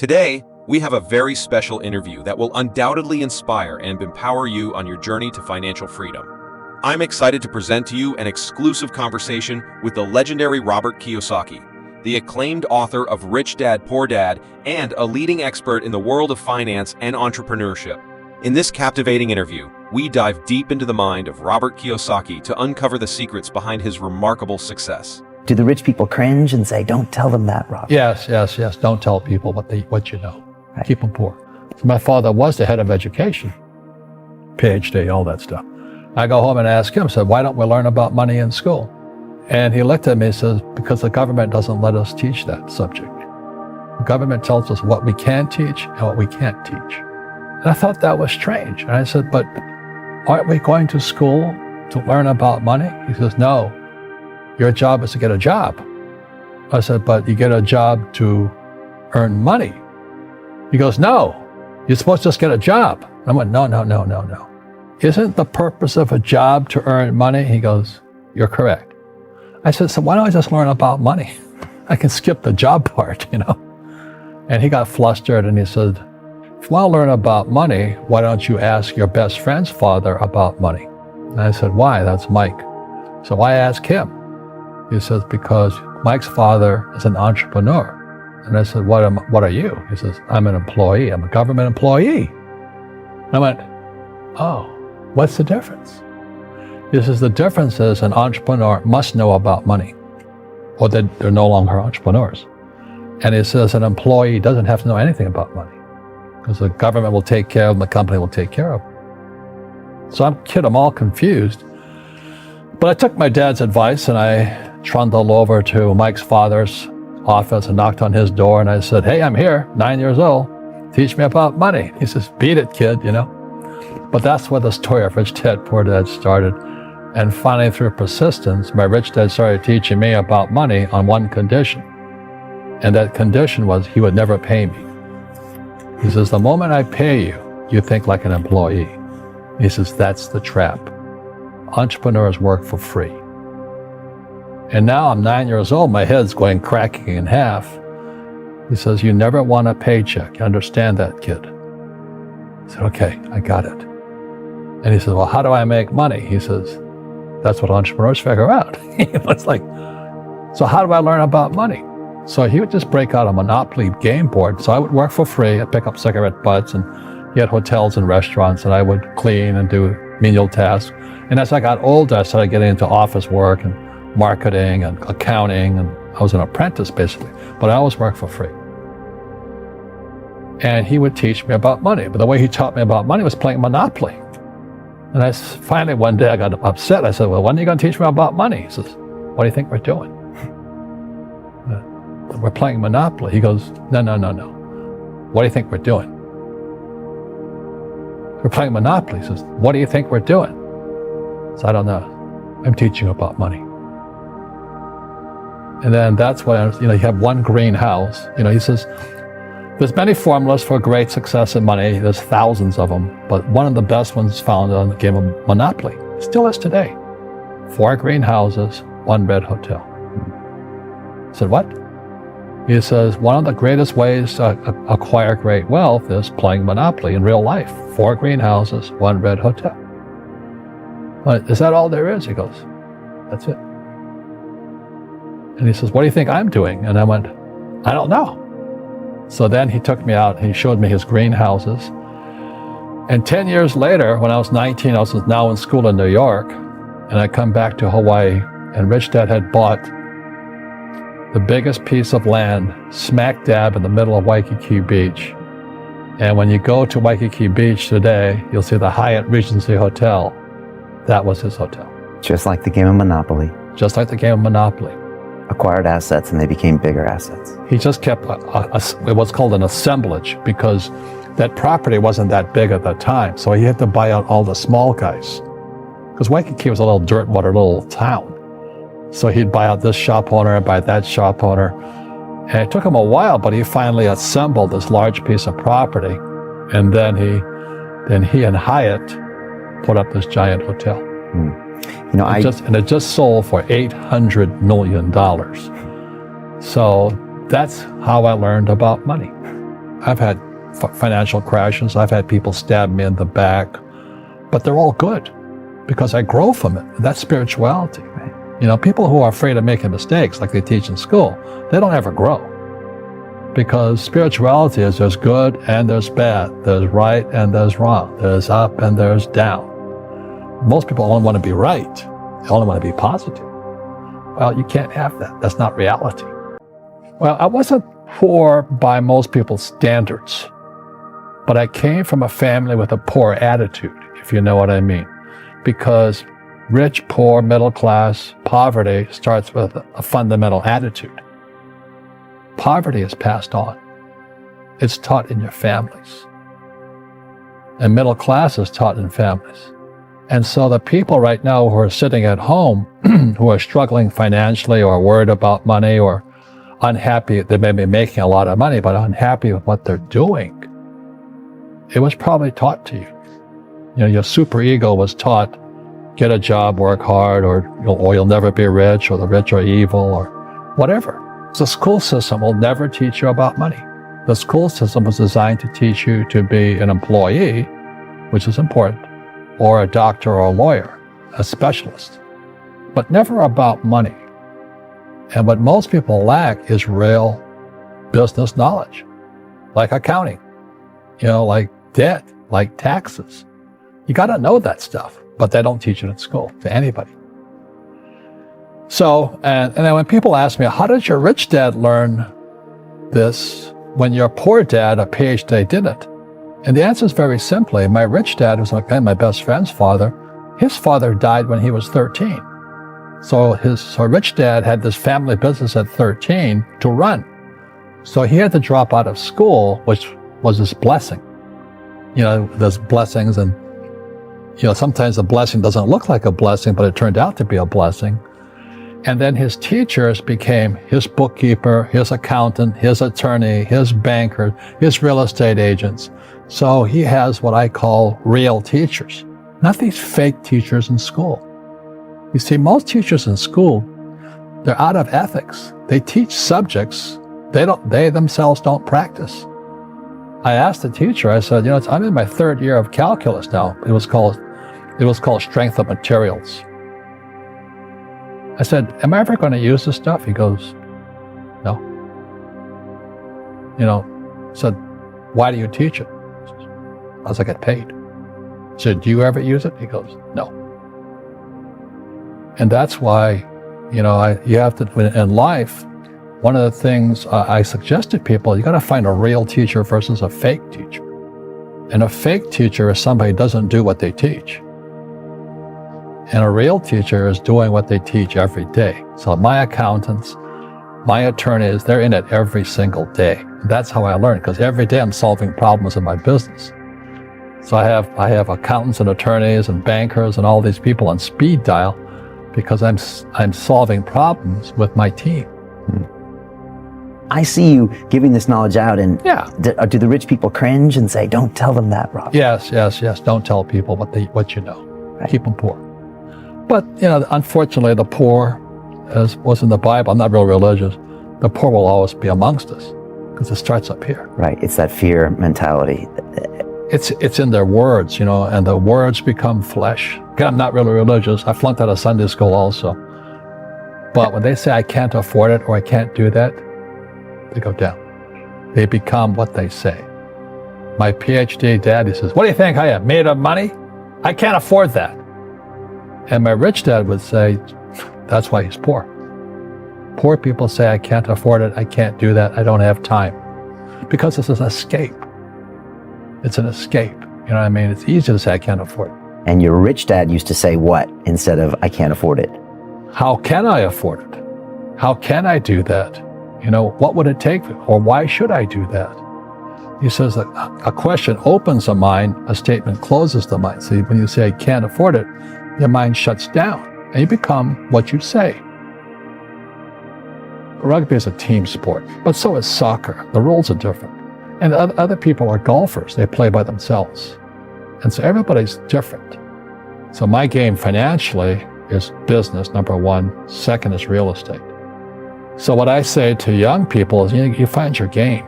Today, we have a very special interview that will undoubtedly inspire and empower you on your journey to financial freedom. I'm excited to present to you an exclusive conversation with the legendary Robert Kiyosaki, the acclaimed author of Rich Dad, Poor Dad, and a leading expert in the world of finance and entrepreneurship. In this captivating interview, we dive deep into the mind of Robert Kiyosaki to uncover the secrets behind his remarkable success. Do the rich people cringe and say, don't tell them that, Rob? Yes. Don't tell people what you know. Right. Keep them poor. So my father was the head of education, PhD, all that stuff. I go home and ask him, said, why don't we learn about money in school? And he looked at me and says, because the government doesn't let us teach that subject. The government tells us what we can teach and what we can't teach. And I thought that was strange. And I said, but aren't we going to school to learn about money? He says, no, your job is to get a job. I said, but you get a job to earn money. He goes, no, you're supposed to just get a job. I went, no. Isn't the purpose of a job to earn money? He goes, you're correct. I said, so why don't I just learn about money? I can skip the job part, And he got flustered and he said, if you want to learn about money, why don't you ask your best friend's father about money? And I said, why? That's Mike. So I asked him. He says, because Mike's father is an entrepreneur. And I said, what are you? He says, I'm an employee. I'm a government employee. And I went, oh, what's the difference? He says, the difference is an entrepreneur must know about money, or they're no longer entrepreneurs. And he says an employee doesn't have to know anything about money, because the government will take care of them, the company will take care of them. So I'm all confused. But I took my dad's advice and I trundled over to Mike's father's office and knocked on his door and I said, hey, I'm here, 9 years old. Teach me about money. He says, beat it, kid, But that's where the story of Rich Dad, Poor Dad started. And finally, through persistence, my rich dad started teaching me about money on one condition. And that condition was he would never pay me. He says, the moment I pay you, you think like an employee. He says, that's the trap. Entrepreneurs work for free. And now I'm 9 years old, my head's going cracking in half. He says, you never want a paycheck. You understand that, kid? I said, okay, I got it. And he says, well, how do I make money? He says, that's what entrepreneurs figure out. It's like, so how do I learn about money? So he would just break out a Monopoly game board. So I would work for free. I'd pick up cigarette butts and he had hotels and restaurants and I would clean and do menial tasks. And as I got older, I started getting into office work and marketing and accounting. And I was an apprentice basically, but I always worked for free. And he would teach me about money. But the way he taught me about money was playing Monopoly. And finally one day I got upset. I said, well, when are you going to teach me about money? He says, what do you think we're doing? We're playing Monopoly. He goes, no. What do you think we're doing? We're playing Monopoly. He says, what do you think we're doing? So I don't know. I'm teaching you about money. And then that's when, you have one greenhouse. He says, there's many formulas for great success in money. There's thousands of them. But one of the best ones found on the game of Monopoly. Still is today. 4 greenhouses, 1 red hotel. I said, what? He says, one of the greatest ways to acquire great wealth is playing Monopoly in real life. 4 greenhouses, 1 red hotel. Is that all there is? He goes, that's it. And he says, what do you think I'm doing? And I went, I don't know. So then he took me out and he showed me his greenhouses. And 10 years later, when I was 19, I was now in school in New York, and I come back to Hawaii, and Rich Dad had bought the biggest piece of land smack dab in the middle of Waikiki Beach. And when you go to Waikiki Beach today, you'll see the Hyatt Regency Hotel. That was his hotel. Just like the game of Monopoly. Just like the game of Monopoly. Acquired assets and they became bigger assets. He just kept what's called an assemblage, because that property wasn't that big at the time. So he had to buy out all the small guys. Because Waikiki was a little dirtwater little town. So he'd buy out this shop owner and buy that shop owner. And it took him a while, but he finally assembled this large piece of property. And then he and Hyatt put up this giant hotel. And it just sold for $800 million. So that's how I learned about money. I've had financial crashes. I've had people stab me in the back, but they're all good because I grow from it. That's spirituality. Right. You know, people who are afraid of making mistakes, like they teach in school, they don't ever grow. Because spirituality is there's good and there's bad. There's right and there's wrong. There's up and there's down. Most people only want to be right. They only want to be positive. Well, you can't have that. That's not reality. Well, I wasn't poor by most people's standards, but I came from a family with a poor attitude, if you know what I mean. Because rich, poor, middle class, poverty starts with a fundamental attitude. Poverty is passed on. It's taught in your families. And middle class is taught in families. And so the people right now who are sitting at home, who are struggling financially or worried about money or unhappy, they may be making a lot of money, but unhappy with what they're doing, it was probably taught to you. You know, your superego was taught, get a job, work hard, or you'll never be rich, or the rich are evil, or whatever. The school system will never teach you about money. The school system was designed to teach you to be an employee, which is important, or a doctor or a lawyer, a specialist, but never about money. And what most people lack is real business knowledge, like accounting, you know, like debt, like taxes. You got to know that stuff, but they don't teach it in school to anybody. So, and then when people ask me, how did your rich dad learn this when your poor dad, a PhD, didn't? And the answer is very simply, my rich dad, who's my best friend's father, his father died when he was 13. So his rich dad had this family business at 13 to run. So he had to drop out of school, which was his blessing. You know, there's blessings and, you know, sometimes a blessing doesn't look like a blessing, but it turned out to be a blessing. And then his teachers became his bookkeeper, his accountant, his attorney, his banker, his real estate agents. So he has what I call real teachers, not these fake teachers in school. You see, most teachers in school, they're out of ethics. They teach subjects they themselves don't practice. I asked the teacher, I said, you know, I'm in my third year of calculus now. It was called strength of materials. I said, am I ever going to use this stuff? He goes, no. You know, I said, why do you teach it? I get paid. I said, do you ever use it? He goes, no. And that's why, you know, you have to, in life, one of the things I suggest to people, you got to find a real teacher versus a fake teacher. And a fake teacher is somebody who doesn't do what they teach. And a real teacher is doing what they teach every day. So my accountants, my attorneys, they're in it every single day. That's how I learn, because every day I'm solving problems in my business. So I have accountants and attorneys and bankers and all these people on speed dial because I'm solving problems with my team. I see you giving this knowledge out, and Yeah. do the rich people cringe and say, don't tell them that, Rob? Yes. Don't tell people what you know. Right. Keep them poor. But, you know, unfortunately, the poor, as was in the Bible, I'm not real religious, the poor will always be amongst us because it starts up here. Right. It's that fear mentality. It's in their words, you know, and the words become flesh. Again, I'm not really religious. I flunked out of Sunday school also. But when they say I can't afford it or I can't do that, they go down. They become what they say. My PhD daddy says, what do you think I am, made of money? I can't afford that. And my rich dad would say, that's why he's poor. Poor people say, I can't afford it, I can't do that, I don't have time. Because it's an escape. It's an escape. You know what I mean? It's easy to say, I can't afford it. And your rich dad used to say what instead of, I can't afford it? How can I afford it? How can I do that? You know, what would it take? Or why should I do that? He says that a question opens the mind, a statement closes the mind. See, when you say, I can't afford it, your mind shuts down and you become what you say. Rugby is a team sport, but so is soccer. The rules are different. And other people are golfers. They play by themselves. And so everybody's different. So my game financially is business, number one. Second is real estate. So what I say to young people is, you find your game.